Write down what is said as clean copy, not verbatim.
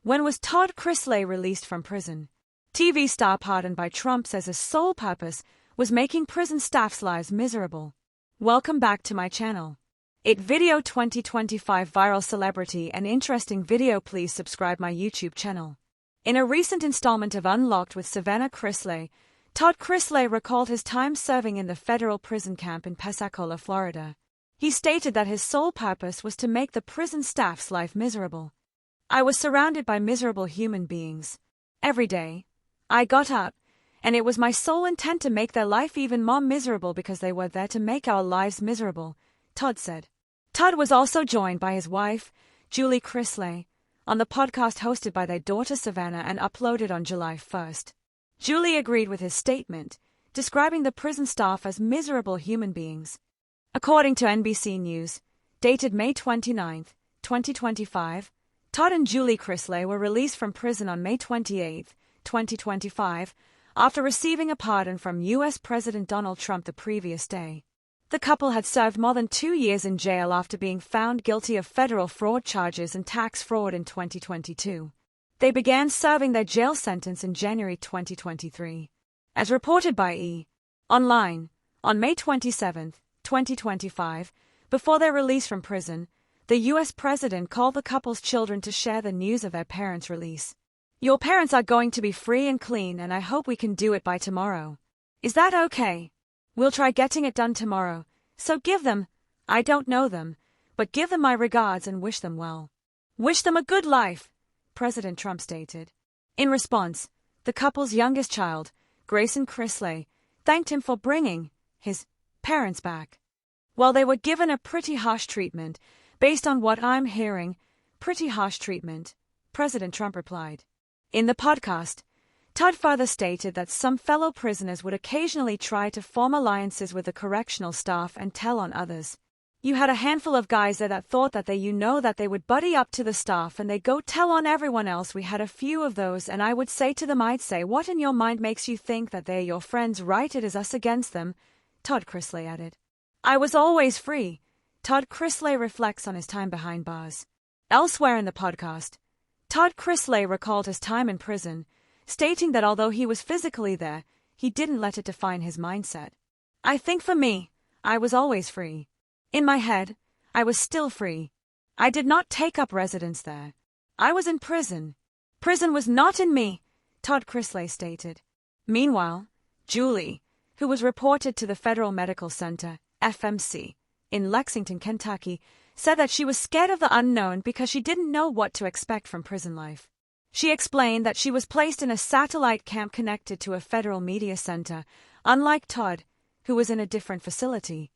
When was Todd Chrisley released from prison? TV star pardoned by Trump says his sole purpose was making prison staff's lives miserable. Welcome back to my channel. It video 2025 viral celebrity and interesting video. Please subscribe my YouTube channel. In a recent installment of Unlocked with Savannah Chrisley, Todd Chrisley recalled his time serving in the federal prison camp in Pensacola, Florida. He stated that his sole purpose was to make the prison staff's life miserable. I was surrounded by miserable human beings. Every day, I got up, and it was my sole intent to make their life even more miserable because they were there to make our lives miserable, Todd said. Todd was also joined by his wife, Julie Chrisley, on the podcast hosted by their daughter Savannah and uploaded on July 1st. Julie agreed with his statement, describing the prison staff as miserable human beings. According to NBC News, dated May 29, 2025, Todd and Julie Chrisley were released from prison on May 28, 2025, after receiving a pardon from U.S. President Donald Trump the previous day. The couple had served more than 2 years in jail after being found guilty of federal fraud charges and tax fraud in 2022. They began serving their jail sentence in January 2023. As reported by E! Online, on May 27, 2025, before their release from prison, the U.S. president called the couple's children to share the news of their parents' release. "Your parents are going to be free and clean, and I hope we can do it by tomorrow. Is that okay? We'll try getting it done tomorrow, so give them, I don't know them, but give them my regards and wish them well. Wish them a good life," President Trump stated. In response, the couple's youngest child, Grayson Chrisley, thanked him for bringing his parents back. "Well, they were given a pretty harsh treatment, based on what I'm hearing, pretty harsh treatment," President Trump replied. In the podcast, Todd further stated that some fellow prisoners would occasionally try to form alliances with the correctional staff and tell on others. "You had a handful of guys there that thought that they would buddy up to the staff and they go tell on everyone else. We had a few of those, and I would say to them, I'd say, what in your mind makes you think that they're your friends, right? It is us against them," Todd Chrisley added. "I was always free." Todd Chrisley reflects on his time behind bars. Elsewhere in the podcast, Todd Chrisley recalled his time in prison, stating that although he was physically there, he didn't let it define his mindset. "I think for me, I was always free. In my head, I was still free. I did not take up residence there. I was in prison. Prison was not in me," Todd Chrisley stated. Meanwhile, Julie, who was reported to the Federal Medical Center, FMC, in Lexington, Kentucky, said that she was scared of the unknown because she didn't know what to expect from prison life. She explained that she was placed in a satellite camp connected to a federal media center, unlike Todd, who was in a different facility.